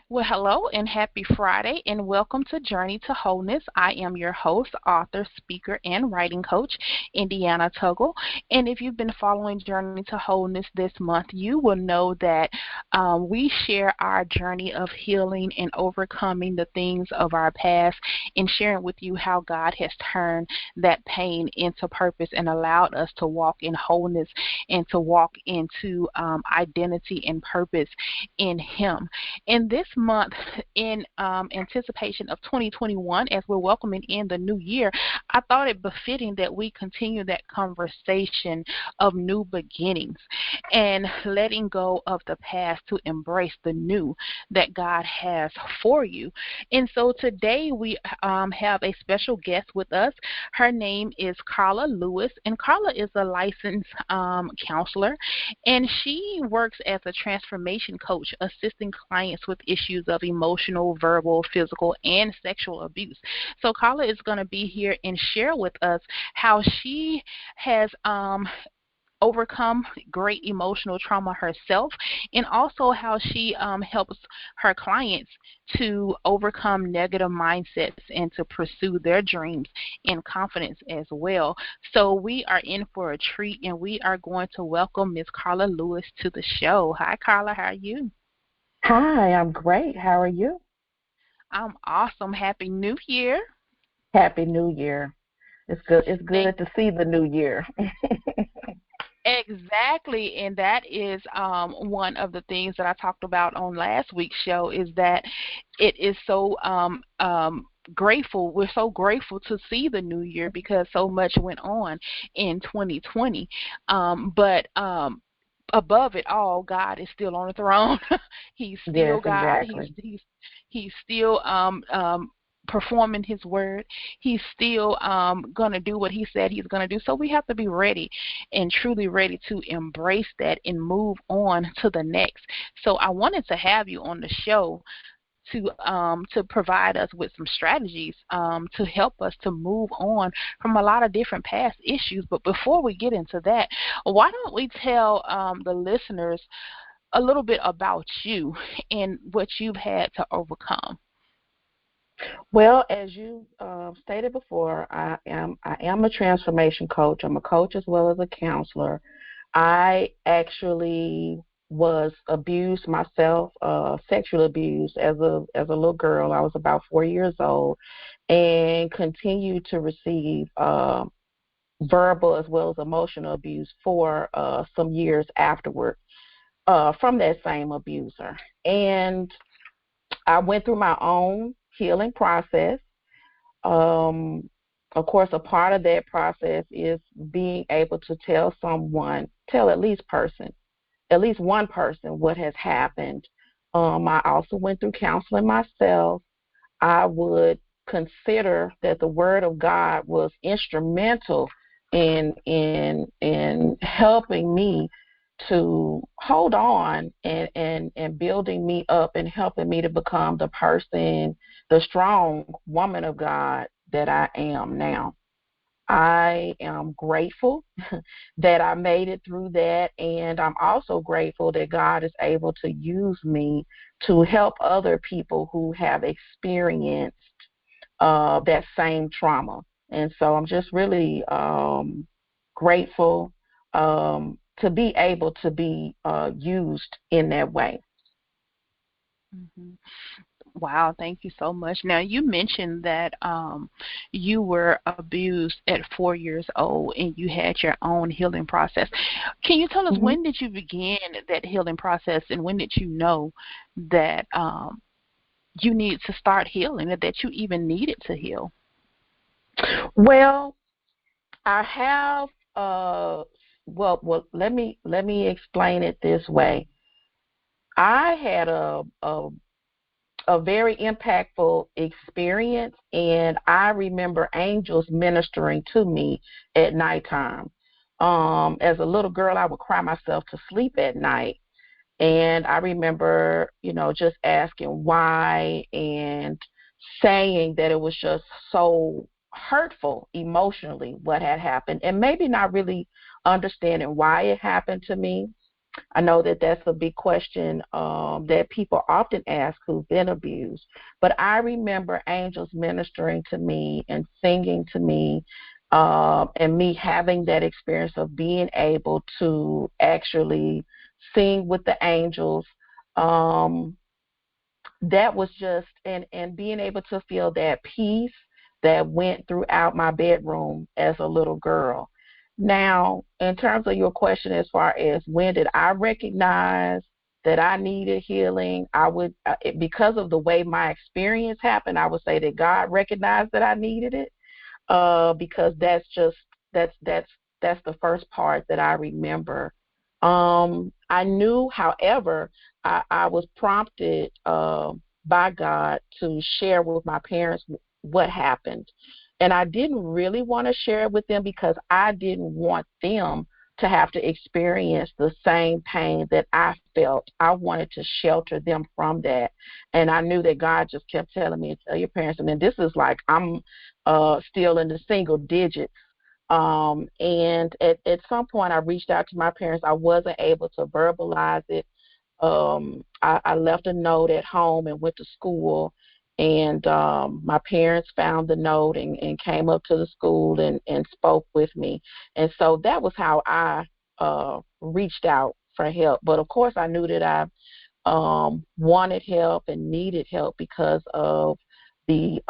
Well, hello and happy Friday, and welcome to Journey to Wholeness. I am your host, author, speaker, and writing coach, Indiana Tuggle. And if you've been following Journey to Wholeness this month, you will know that we share our journey of healing and overcoming the things of our past and sharing with you how God has turned that pain into purpose and allowed us to walk in wholeness and to walk into identity and purpose in Him. In this month, in anticipation of 2021, as we're welcoming in the new year, I thought it befitting that we continue that conversation of new beginnings and letting go of the past to embrace the new that God has for you. And so today we have a special guest with us. Her name is Karla Lewis, and Karla is a licensed counselor, and she works as a transformation coach, assisting clients with issues of emotional, verbal, physical, and sexual abuse. So Karla is going to be here and share with us how she has overcome great emotional trauma herself, and also how she helps her clients to overcome negative mindsets and to pursue their dreams in confidence as well. So we are in for a treat, and we are going to welcome Miss Karla Lewis to the show. Hi, Karla. How are you? Hi, I'm great. How are you? I'm awesome. Happy New Year. Happy New Year. It's good. It's Thank good to see the new year. Exactly, and that is one of the things that I talked about on last week's show is that it is so grateful. We're so grateful to see the new year because so much went on in 2020. But above it all, God is still on the throne. He's still Yes, God. exactly. He's still performing His word. He's still going to do what He said He's going to do. So we have to be ready and truly ready to embrace that and move on to the next. So I wanted to have you on the show to provide us with some strategies to help us to move on from a lot of different past issues. But before we get into that, why don't we tell the listeners a little bit about you and what you've had to overcome? Well, as you stated before, I am a transformation coach. I'm a coach as well as a counselor. I actually was abused myself, sexually abused as a little girl. I was about 4 years old, and continued to receive verbal as well as emotional abuse for some years afterward from that same abuser. And I went through my own healing process. Um, of course, a part of that process is being able to tell someone, tell at least one person what has happened. I also went through counseling myself. I would consider that the Word of God was instrumental in helping me to hold on and building me up and helping me to become the person, the strong woman of God that I am now. I am grateful that I made it through that, and I'm also grateful that God is able to use me to help other people who have experienced that same trauma. And so I'm just really grateful to be able to be used in that way. Hmm. Wow, thank you so much. Now, you mentioned that you were abused at 4 years old and you had your own healing process. Can you tell us, hmm when did you begin that healing process, and when did you know that you needed to start healing, or that you even needed to heal? Well, I have let me explain it this way. I had a very impactful experience, and I remember angels ministering to me at nighttime. As a little girl, I would cry myself to sleep at night, and I remember, just asking why and saying that it was just so hurtful emotionally what had happened, and maybe not really understanding why it happened to me. I know that that's a big question that people often ask who've been abused. But I remember angels ministering to me and singing to me, and me having that experience of being able to actually sing with the angels. Um, that was just, and being able to feel that peace that went throughout my bedroom as a little girl. Now, in terms of your question, as far as when did I recognize that I needed healing, I would, because of the way my experience happened, I would say that God recognized that I needed it, because that's the first part that I remember. I knew, however, I was prompted by God to share with my parents what happened, and I didn't really want to share it with them because I didn't want them to have to experience the same pain that I felt. I wanted to shelter them from that, and I knew that God just kept telling me, "Tell your parents." And then this is like I'm still in the single digits. And at some point, I reached out to my parents. I wasn't able to verbalize it. I left a note at home and went to school. And my parents found the note and came up to the school and spoke with me. And so that was how I reached out for help. But of course, I knew that I wanted help and needed help because of the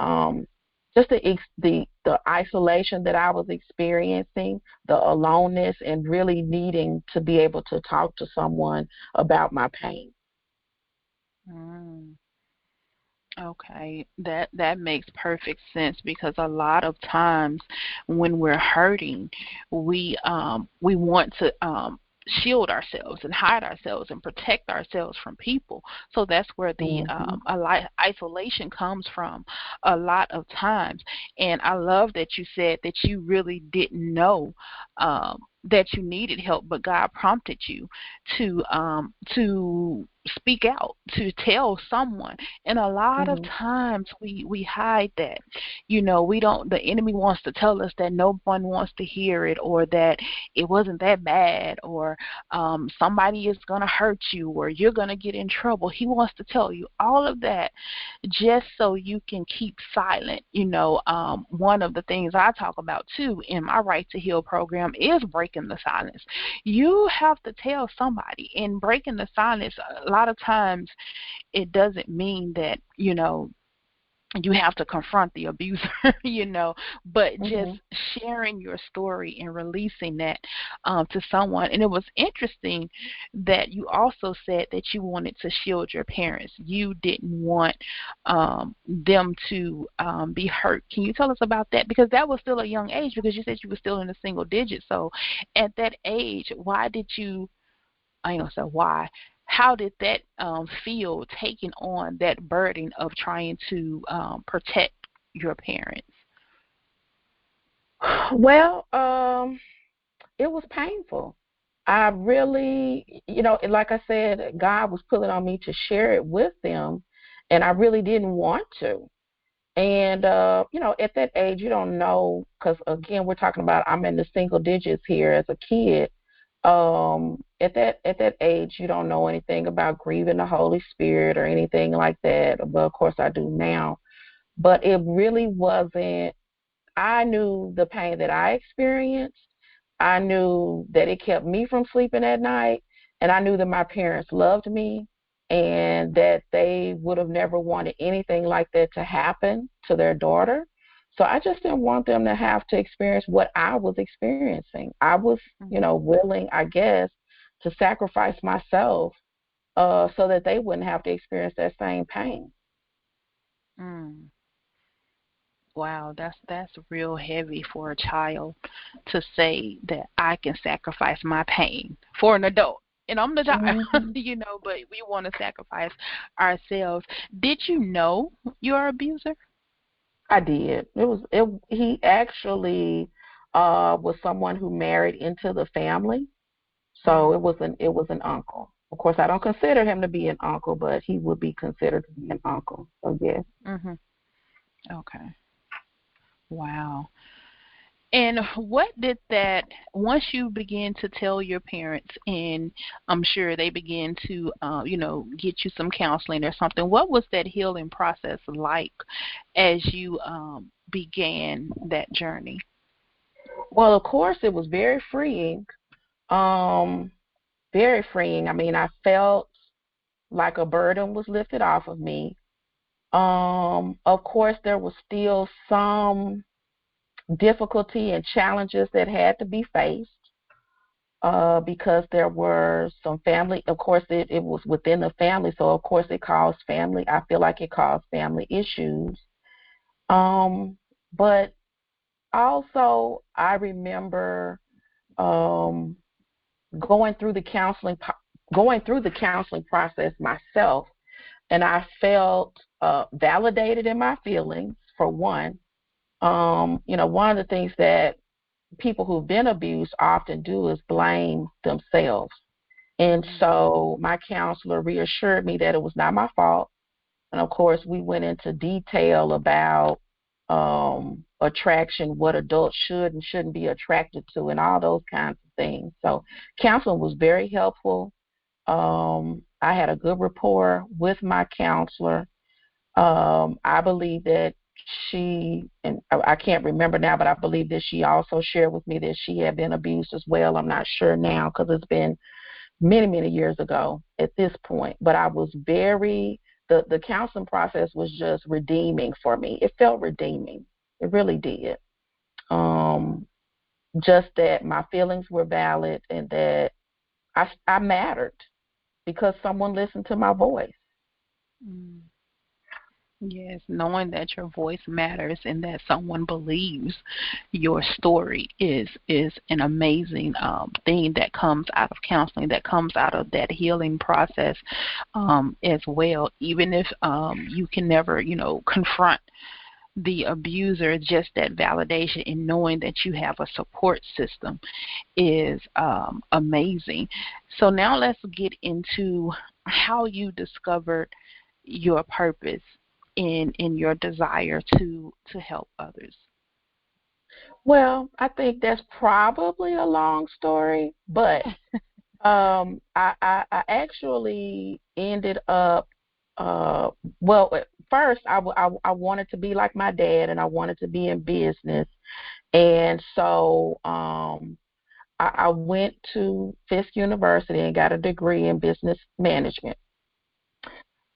just the isolation that I was experiencing, the aloneness, and really needing to be able to talk to someone about my pain. Mm. Okay, that makes perfect sense because a lot of times when we're hurting, we want to shield ourselves and hide ourselves and protect ourselves from people. So that's where the Mm-hmm. isolation comes from a lot of times. And I love that you said that you really didn't know that you needed help, but God prompted you to speak out, to tell someone. And a lot of Mm-hmm. times we hide that. You know, we don't, the enemy wants to tell us that no one wants to hear it, or that it wasn't that bad, or somebody is going to hurt you, or you're going to get in trouble. He wants to tell you all of that just so you can keep silent. One of the things I talk about too in my Right to Heal program is breaking the silence. You have to tell somebody. In breaking the silence, a lot of times it doesn't mean that, you have to confront the abuser, but just Mm-hmm. sharing your story and releasing that to someone. And it was interesting that you also said that you wanted to shield your parents. You didn't want them to be hurt. Can you tell us about that? Because that was still a young age, because you said you were still in the single digits. So at that age, why did you, I ain't gonna say why. How did that feel, taking on that burden of trying to protect your parents? Well, it was painful. I really, like I said, God was pulling on me to share it with them, and I really didn't want to. And at that age, you don't know, because again, we're talking about I'm in the single digits here as a kid. At that age, you don't know anything about grieving the Holy Spirit or anything like that. But of course, I do now. But it really wasn't. I knew the pain that I experienced. I knew that it kept me from sleeping at night, and I knew that my parents loved me and that they would have never wanted anything like that to happen to their daughter. So I just didn't want them to have to experience what I was experiencing. I was, Mm-hmm. willing, I guess, to sacrifice myself so that they wouldn't have to experience that same pain. Mm. Wow, that's real heavy for a child to say that I can sacrifice my pain for an adult. And I'm the child, Hmm. but we want to sacrifice ourselves. Did you know your abuser? I did. He actually was someone who married into the family. So Mm-hmm. it was an uncle. Of course, I don't consider him to be an uncle, but he would be considered to be an uncle. So yes. Mm-hmm. Okay. Wow. And what did that, once you begin to tell your parents, and I'm sure they begin to, get you some counseling or something, what was that healing process like as you began that journey? Well, of course, it was very freeing. Um, Very freeing. I mean, I felt like a burden was lifted off of me. Of course, there was still some difficulty and challenges that had to be faced because there were some family. Of course, it was within the family, so of course it caused family. I feel like it caused family issues. Um, but also, I remember um, going through the counseling process myself, and I felt validated in my feelings. For one, one of the things that people who've been abused often do is blame themselves. And Mm-hmm. so my counselor reassured me that it was not my fault. And of course, we went into detail about attraction, what adults should and shouldn't be attracted to, and all those kinds of things. So counseling was very helpful. I had a good rapport with my counselor. I believe that and I can't remember now, but I believe that she also shared with me that she had been abused as well. I'm not sure now because it's been many, many years ago at this point. But I was the counseling process was just redeeming for me. It felt redeeming. It really did. Um, just that my feelings were valid and that I mattered because someone listened to my voice. Yes, knowing that your voice matters and that someone believes your story is an amazing thing that comes out of counseling, that comes out of that healing process as well. Even if you can never, confront the abuser, just that validation and knowing that you have a support system is amazing. So now let's get into how you discovered your purpose in your desire to help others. Well, I think that's probably a long story, but I actually ended up, uh, well, at first I wanted to be like my dad and I wanted to be in business. And so I went to Fisk University and got a degree in business management.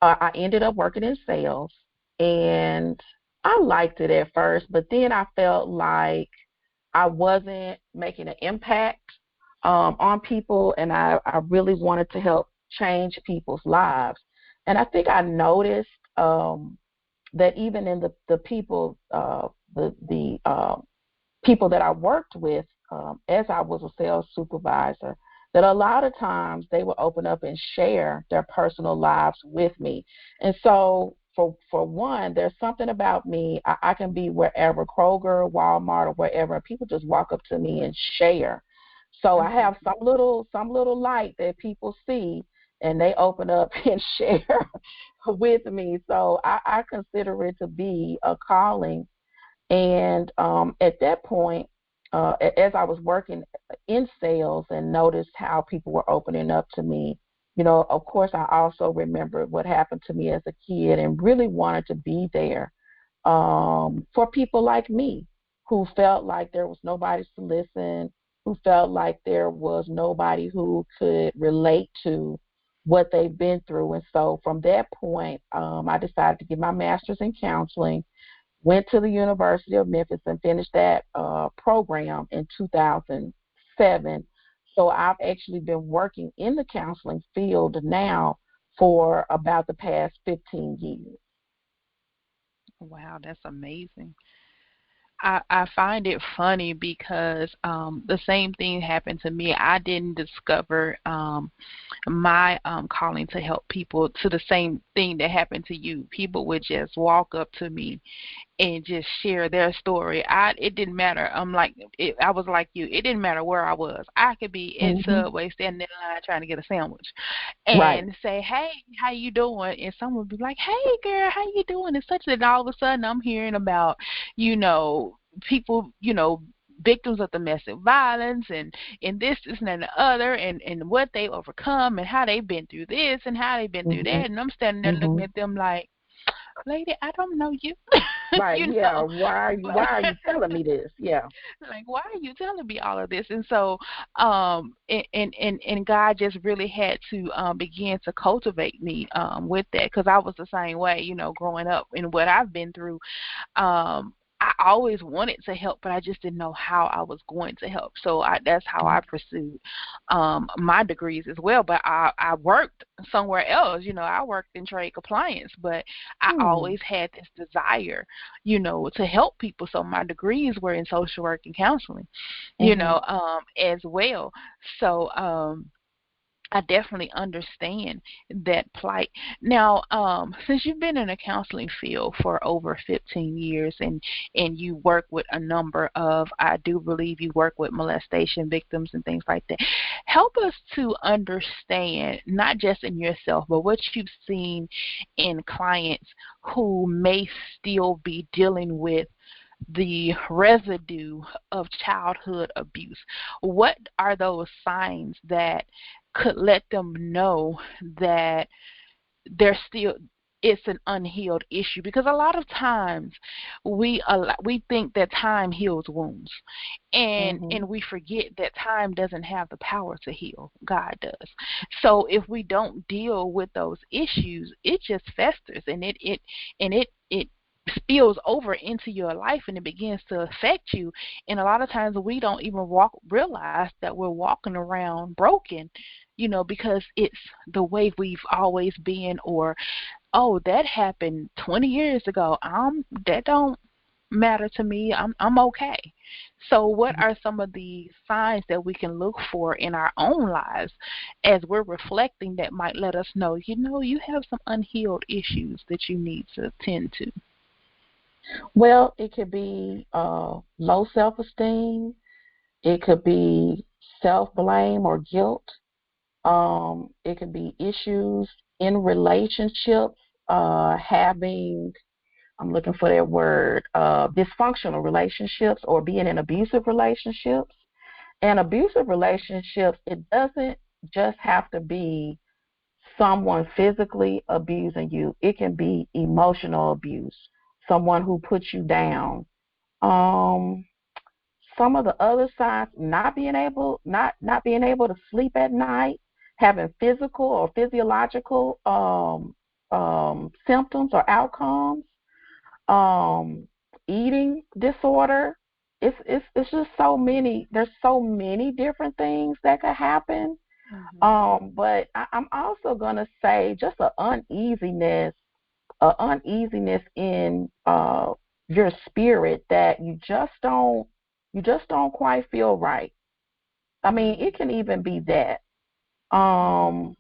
I ended up working in sales and I liked it at first, but then I felt like I wasn't making an impact on people, and I really wanted to help change people's lives. And I think I noticed that even in the people, the people that I worked with as I was a sales supervisor, that a lot of times they would open up and share their personal lives with me. And so for one, there's something about me. I can be wherever, Kroger, Walmart, or wherever, and people just walk up to me and share. So I have Mhm. some little light that people see and they open up and share with me. So I consider it to be a calling. And at that point, as I was working in sales and noticed how people were opening up to me, of course, I also remembered what happened to me as a kid and really wanted to be there for people like me who felt like there was nobody to listen, who felt like there was nobody who could relate to what they've been through. And so from that point, I decided to get my master's in counseling, went to the University of Memphis and finished that program in 2007. So I've actually been working in the counseling field now for about the past 15 years. Wow, that's amazing. I find it funny because the same thing happened to me. I didn't discover my calling to help people to the same thing that happened to you. People would just walk up to me and just share their story. It didn't matter. I was like you. It didn't matter where I was. I could be in Hmm. Subway standing in line trying to get a sandwich Right. and say, "Hey, how you doing?" And someone would be like, "Hey, girl, how you doing?" And such. And all of a sudden, I'm hearing about, you know, people, victims of domestic violence and this and the other and what they overcome and how they've been through this and how they've been through Mhm. that, and I'm standing there looking Mhm. at them like, lady, I don't know you. Right. you Yeah. know Why are you telling me this? Yeah. like, why are you telling me all of this? And so and God just really had to begin to cultivate me with that, because I was the same way, growing up and what I've been through. I always wanted to help, but I just didn't know how I was going to help. So that's how I pursued my degrees as well. But I worked somewhere else. I worked in trade compliance, but I Hmm. always had this desire, to help people. So my degrees were in social work and counseling, Mhm. as well. So I definitely understand that plight. Now, since you've been in the counseling field for over 15 years and you work with a number of, I do believe you work with molestation victims and things like that, help us to understand, not just in yourself, but what you've seen in clients who may still be dealing with the residue of childhood abuse. What are those signs that could let them know that they're still, it's an unhealed issue? Because a lot of times we think that time heals wounds, and Mhm. we forget that time doesn't have the power to heal. God does. So if we don't deal with those issues, it just festers, and it spills over into your life, and it begins to affect you. And a lot of times we don't even realize that we're walking around broken, because it's the way we've always been, or oh, that happened 20 years ago. That don't matter to me. I'm okay. So what are some of the signs that we can look for in our own lives as we're reflecting that might let us know, you have some unhealed issues that you need to tend to? Well, it could be low self-esteem. It could be self-blame or guilt. It could be issues in relationships, having, I'm looking for that word, dysfunctional relationships or being in abusive relationships. And abusive relationships, it doesn't just have to be someone physically abusing you. It can be emotional abuse, someone who puts you down. Um, some of the other signs, not being able to sleep at night, having physical or physiological symptoms or outcomes, um, eating disorder. It's just so many. There's so many different things that could happen. Mhm. But I'm also gonna say just a uneasiness in your spirit that you just don't quite feel right. I mean, it Mhm. can even be that. Mhm. Um,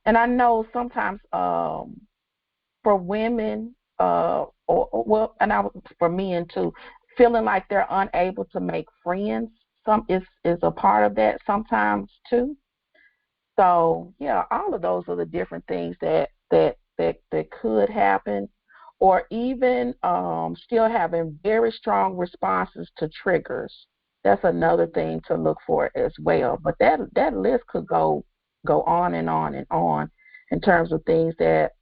and I know sometimes for women, well, and for men too, feeling like they're unable to make friends, some is a part of that sometimes too. So yeah, all of those are the different things that could happen, or even still having very strong responses to triggers. That's another thing to look for as well. But that list could go on and on and on in terms of things that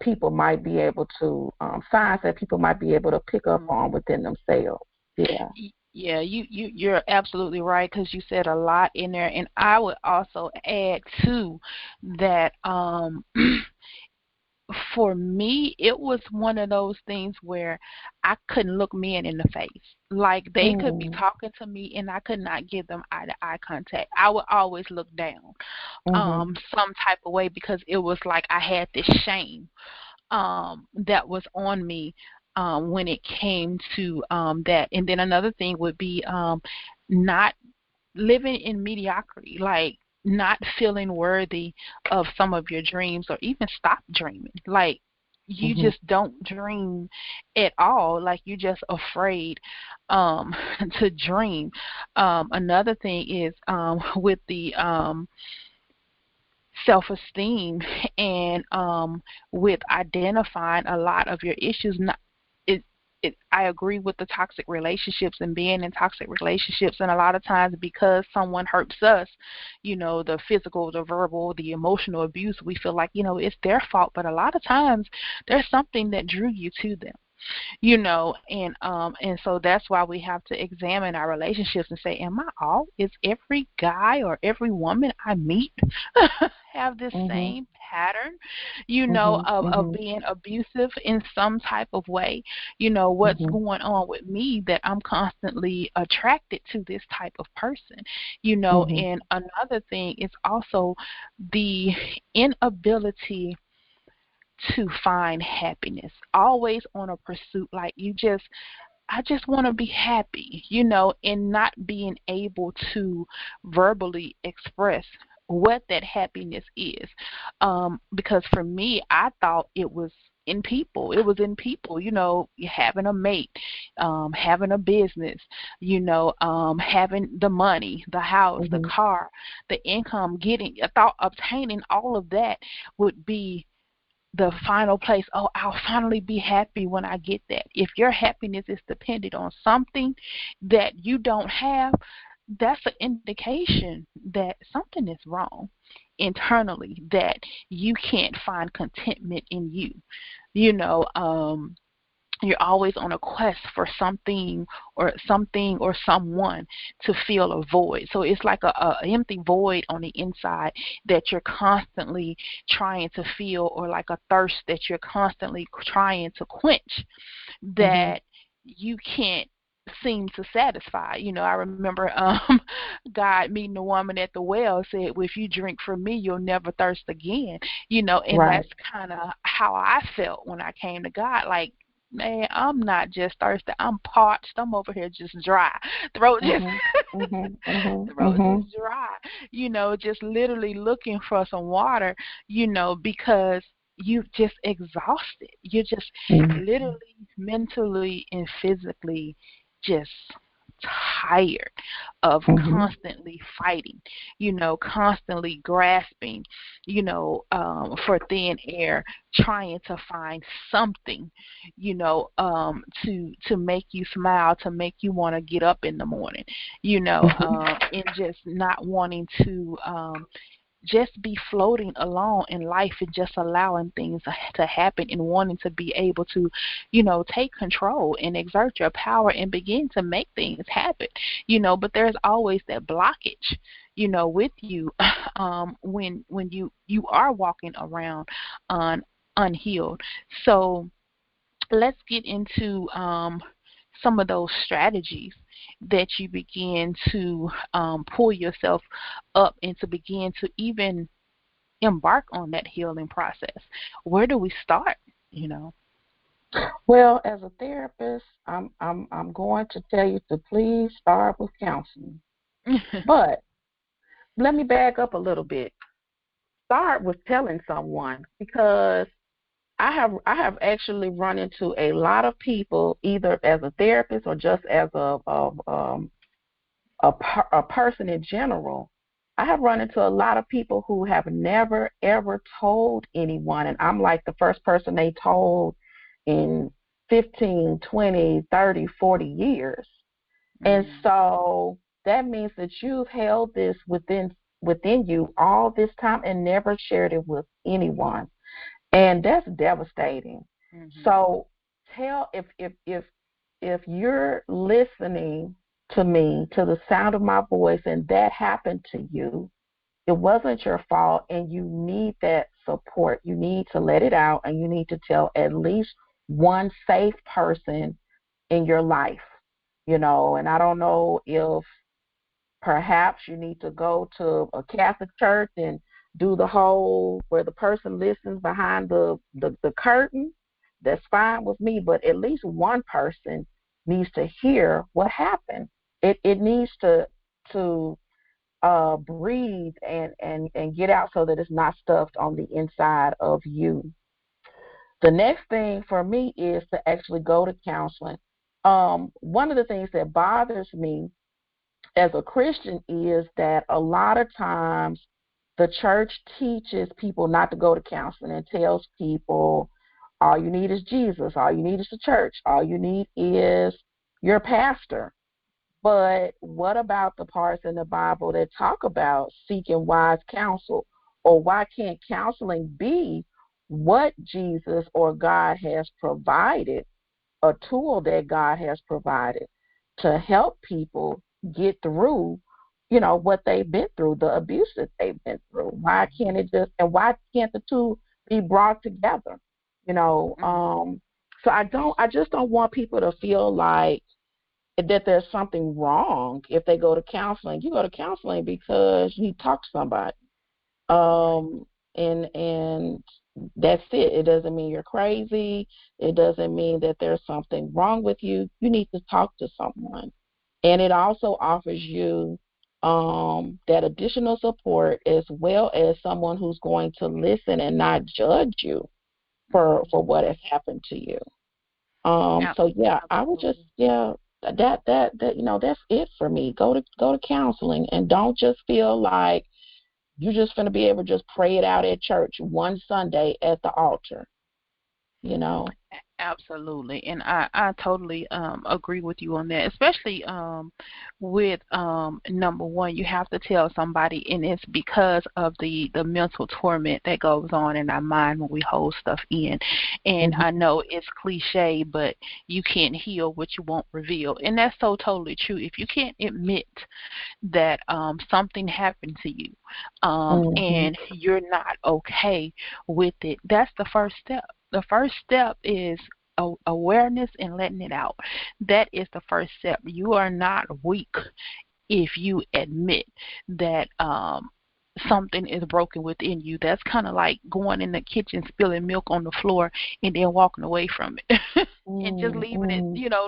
people might be able to signs that people might be able to pick up on Mhm. within themselves. Yeah. Yeah, you're absolutely right, because you said a lot in there, and I would also add too that for me, it was one of those things where I couldn't look men in the face. Like they could be Mhm. talking to me and I could not give them eye to eye contact. I would always look down, Mhm. some type of way, because it was like I had this shame that was on me when it came to that. And then another thing would be not living in mediocrity, like not feeling worthy of some of your dreams, or even stop dreaming. Like you Mhm. just don't dream at all. Like you're just afraid um, to dream. Another thing is with the self-esteem and with identifying a lot of your issues. Not, I agree with the toxic relationships and being in toxic relationships, and a lot of times because someone hurts us, the physical, the verbal, the emotional abuse, we feel like it's their fault. But a lot of times there's something that drew you to them, and so that's why we have to examine our relationships and say, am I all is every guy or every woman I meet have this Mhm. same pattern, Mhm. of Mhm. being abusive in some type of way? What's Mhm. going on with me that I'm constantly attracted to this type of person? Mhm. And another thing is also the inability to find happiness, always on a pursuit, like I just want to be happy, and not being able to verbally express what that happiness is. Because for me, I thought it was in people. It was in people, having a mate, having a business, having the money, the house, the Mhm. car, the income, I thought obtaining all of that would be the final place. Oh, I'll finally be happy when I get that. If your happiness is dependent on something that you don't have, that's an indication that something is wrong internally, that you can't find contentment in you. You know, you're always on a quest for something or someone to fill a void. So it's like a empty void on the inside that you're constantly trying to fill, or like a thirst that you're constantly trying to quench, Mhm. that you can't seem to satisfy. I remember God meeting a woman at the well, said, well, if you drink from me, you'll never thirst again. And Right. that's kind of how I felt when I came to God. Like, man, I'm not just thirsty, I'm parched. I'm over here just dry. Throat just Mhm. Mhm. Mhm. throat Mhm. just dry. Just literally looking for some water, because you just exhausted. You're just Mhm. literally mentally and physically just tired of Mhm. constantly fighting, constantly grasping, for thin air, trying to find something, to make you smile, to make you want to get up in the morning, and just not wanting to just be floating along in life and just allowing things to happen, and wanting to be able to, take control and exert your power and begin to make things happen, but there's always that blockage, with you, when you are walking around unhealed. So let's get into some of those strategies that you begin to pull yourself up and to begin to even embark on that healing process. Where do we start? You know. Well, as a therapist, I'm going to tell you to please start with counseling. But let me back up a little bit. Start with telling someone, because I have actually run into a lot of people, either as a therapist or just as a person in general. I have run into a lot of people who have never ever told anyone, and I'm like the first person they told in 15, 20, 30, 40 years. And Mm, so that means that you've held this within you all this time and never shared it with anyone. And that's devastating. mhm. So tell if you're listening to me, to the sound of my voice, and that happened to you, it wasn't your fault, and you need that support. You need to let it out, and you need to tell at least one safe person in your life. And I don't know if perhaps you need to go to a Catholic church and do the whole where the person listens behind the curtain. That's fine with me, but at least one person needs to hear what happened. It needs to breathe and get out so that it's not stuffed on the inside of you. The next thing for me is to actually go to counseling. One of the things that bothers me as a Christian is that a lot of times the church teaches people not to go to counseling and tells people All you need is Jesus. All you need is the church. All you need is your pastor. But what about the parts in the Bible that talk about seeking wise counsel? Or why can't counseling be what Jesus or God has provided, a tool that God has provided to help people get through, what they've been through, the abuse that they've been through? Why can't it just, and why can't the two be brought together? You know, so I just don't want people to feel like that there's something wrong if they go to counseling. You go to counseling because you need to talk to somebody. Um, and that's it. It doesn't mean you're crazy. It doesn't mean that there's something wrong with you. You need to talk to someone. And it also offers you that additional support, as well as someone who's going to listen and not judge you for what has happened to you. So yeah, I would just, Absolutely. that's it for me. Go to counseling, and don't just feel like you're just going to be able to just pray it out at church one Sunday at the altar, you know. Absolutely, and I totally agree with you on that, especially with number one, you have to tell somebody, and it's because of the mental torment that goes on in our mind when we hold stuff in. And Mhm. I know it's cliche, but you can't heal what you won't reveal, and that's so totally true. If you can't admit that something happened to you, Mhm. and you're not okay with it, that's the first step. The first step is awareness and letting it out. That is the first step. You are not weak if you admit that something is broken within you. That's kind of like going in the kitchen, spilling milk on the floor, and then walking away from it. And just Mhm. leaving it,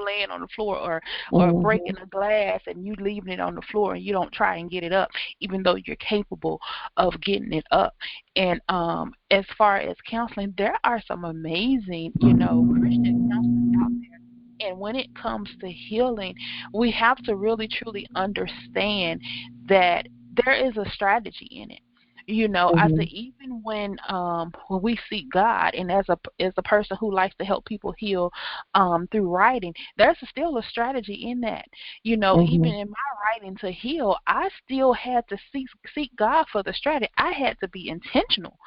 laying on the floor, or Mhm. breaking a glass and you leaving it on the floor and you don't try and get it up, even though you're capable of getting it up. And as far as counseling, there are some amazing, Christian counselors out there. And when it comes to healing, we have to really truly understand that there is a strategy in it. I say Mhm. even when we seek God, and as a person who likes to help people heal through writing, there's still a strategy in that. Even Mhm. in my writing to heal, I still had to seek God for the strategy. I had to be intentional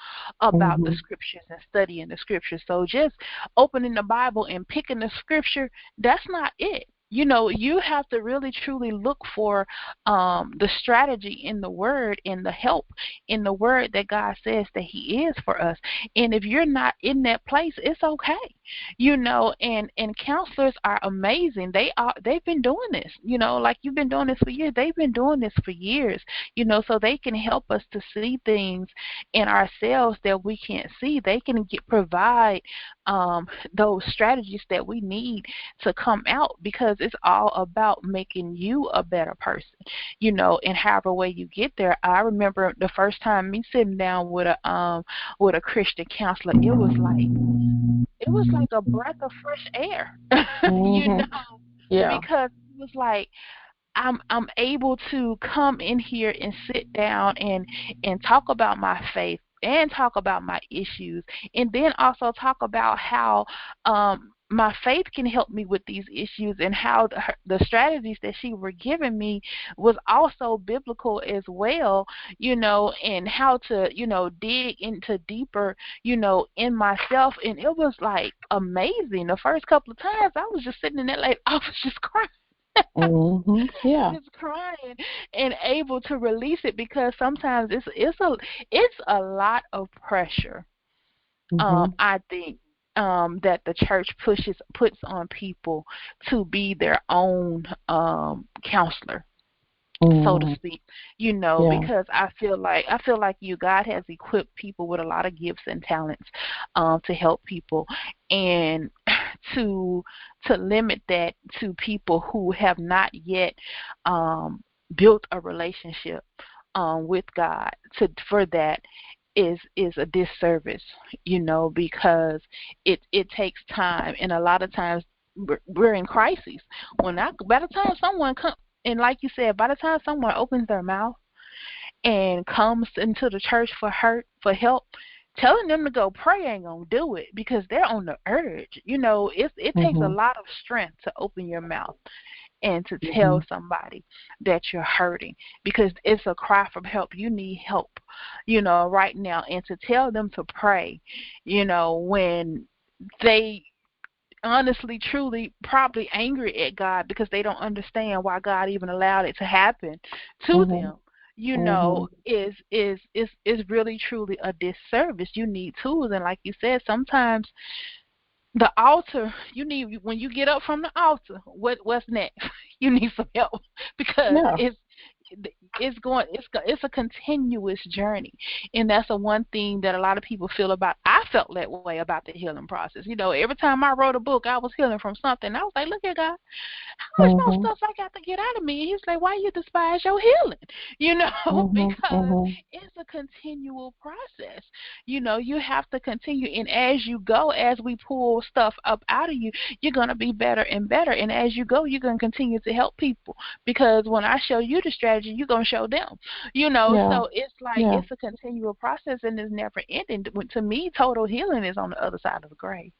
about the Mhm. scriptures and studying the scriptures. So just opening the Bible and picking the scripture, that's not it. You have to really truly look for the strategy in the word and the help in the word that God says that He is for us. And if you're not in that place, it's okay. And counselors are amazing. They've been doing this, like you've been doing this for years. They've been doing this for years, so they can help us to see things in ourselves that we can't see. They can provide those strategies that we need to come out, because it's all about making you a better person, and however way you get there. I remember the first time me sitting down with a Christian counselor, it was like a breath of fresh air, you know, Mhm. Yeah. because it was like I'm able to come in here and sit down and talk about my faith and talk about my issues, and then also talk about how my faith can help me with these issues, and how the strategies that she were giving me was also biblical as well, and how to dig into deeper, in myself. And it was like amazing. The first couple of times I was just sitting in there like I was just crying, Mhm. Yeah. just crying, and able to release it, because sometimes it's a lot of pressure, Mhm. I think, that the church puts on people to be their own counselor, so to Mhm. speak, Yeah. because I feel like God has equipped people with a lot of gifts and talents to help people, and to limit that to people who have not yet um, built a relationship with God, for that is a disservice, because it takes time, and a lot of times we're in crises. By the time someone comes, and like you said, by the time someone opens their mouth and comes into the church for help, telling them to go pray ain't gonna do it because they're on the urge. It takes a Mhm. lot of strength to open your mouth and to tell Mhm. somebody that you're hurting because it's a cry for help. You need help, right now. And to tell them to pray, when they honestly, truly, probably angry at God because they don't understand why God even allowed it to happen to Mhm. them. Mhm. Is really truly a disservice. You need tools, and like you said, sometimes the altar you need when you get up from the altar. What's next? You need some help because Yeah. it's a continuous journey, and that's the one thing that a lot of people feel about. I felt that way about the healing process. Every time I wrote a book, I was healing from something. I was like, look at God, how much more Mhm. stuff I got to get out of me? And he's like, why you despise your healing? Mhm. Because Mhm. it's a continual process. You have to continue. And as you go, as we pull stuff up out of you, you're going to be better and better. And as you go, you're going to continue to help people. Because when I show you the strategy, you're going to show them. Yeah. So it's like Yeah. it's a continual process and it's never ending. To me, total healing is on the other side of the grave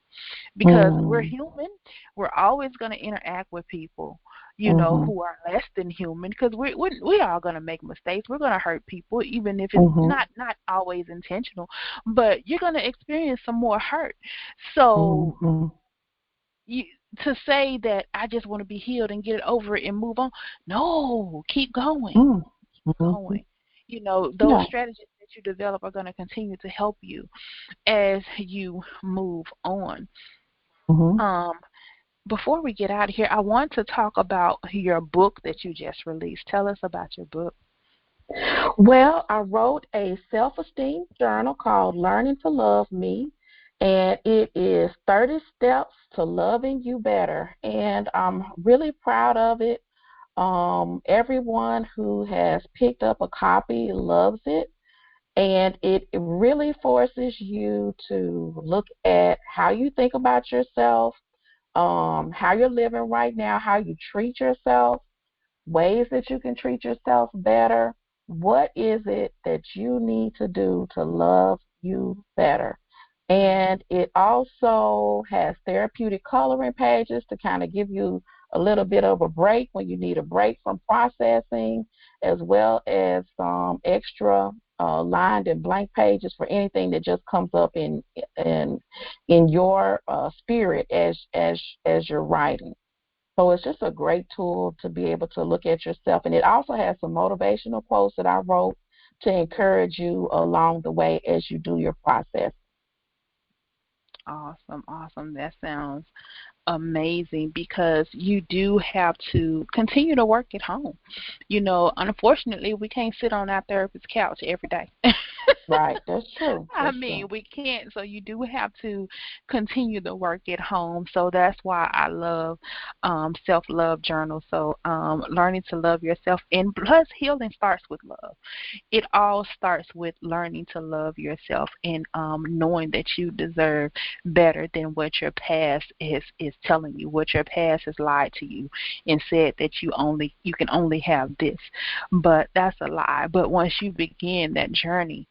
because we're Mm. human. We're always going to interact with people, Mhm. who are less than human because we are going to make mistakes. We're going to hurt people, even if it's Mhm. not always intentional. But you're going to experience some more hurt. So Mhm. you, to say that I just want to be healed and get it over it and move on, no, keep going, Mm. keep Mhm. going. Those Yeah. strategies that you develop are going to continue to help you as you move on. Mhm. Um, Before we get out of here, I want to talk about your book that you just released. Tell us about your book. Well, I wrote a self-esteem journal called Learning to Love Me, and it is 30 steps to loving you better. And I'm really proud of it. Everyone who has picked up a copy loves it, and it really forces you to look at how you think about yourself, how you're living right now, how you treat yourself, ways that you can treat yourself better. What is it that you need to do to love you better? And it also has therapeutic coloring pages to kind of give you a little bit of a break when you need a break from processing, as well as some extra lined and blank pages for anything that just comes up in in your spirit as you're writing. So it's just a great tool to be able to look at yourself. And it also has some motivational quotes that I wrote to encourage you along the way as you do your process. Awesome, awesome. That sounds amazing because you do have to continue to work at home. Unfortunately, we can't sit on our therapist's couch every day. Right. That's true. I That's mean, true. we can't. So you do have to continue the work at home. So that's why I love self-love journals. So learning to love yourself, and plus healing starts with love. It all starts with learning to love yourself and knowing that you deserve better than what your past is telling you. What your past has lied to you and said that you can only have this, but that's a lie. But once you begin that journey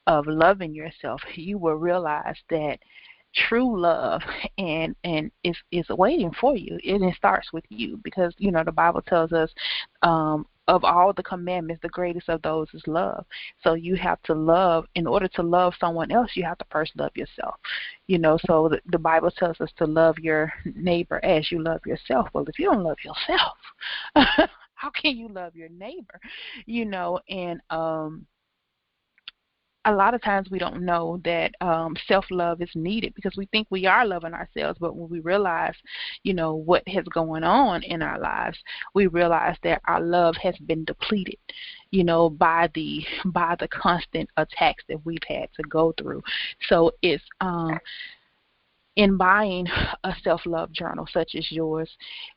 of loving yourself, you will realize that true love and is waiting for you, and it starts with you because the Bible tells us of all the commandments the greatest of those is love. So you have to love. In order to love someone else, you have to first love yourself. So the Bible tells us to love your neighbor as you love yourself. Well, if you don't love yourself, how can you love your neighbor? And a lot of times we don't know that self-love is needed because we think we are loving ourselves, but when we realize what has going on in our lives, we realize that our love has been depleted by the constant attacks that we've had to go through. So it's in buying a self-love journal such as yours,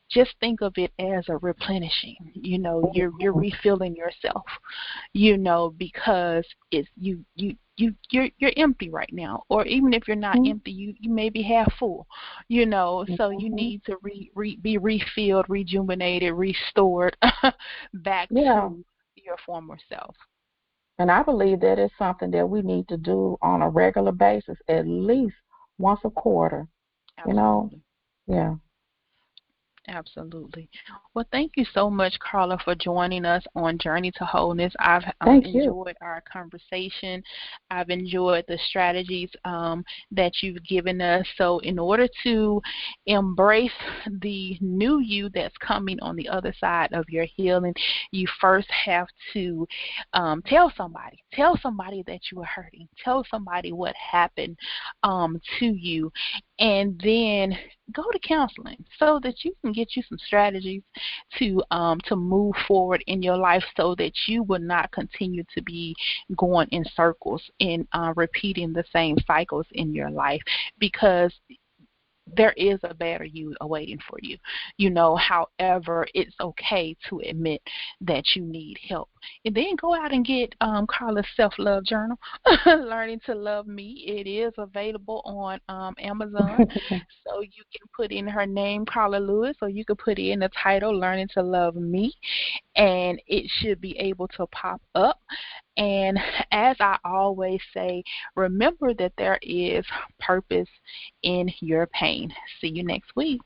just think of it as a replenishing. You're refilling yourself. Because it's you're empty right now, or even if you're not Mhm. empty, you may be half full. So you Mhm. need to be refilled, rejuvenated, restored back Yeah. to your former self. And I believe that is something that we need to do on a regular basis, at least once a quarter. You know, Absolutely. yeah. Absolutely. Well, thank you so much, Karla, for joining us on Journey to Wholeness. I've Thank you. enjoyed our conversation. I've enjoyed the strategies that you've given us. So, in order to embrace the new you that's coming on the other side of your healing, you first have to tell somebody. Tell somebody that you are hurting. Tell somebody what happened to you. And then go to counseling so that you can get you some strategies to move forward in your life so that you will not continue to be going in circles and repeating the same cycles in your life, because there is a better you awaiting for you. However, it's okay to admit that you need help. And then go out and get Carla's self-love journal, Learning to Love Me. It is available on Amazon. So you can put in her name, Karla Lewis, or you could put in the title, Learning to Love Me, and it should be able to pop up. And as I always say, remember that there is purpose in your pain. See you next week.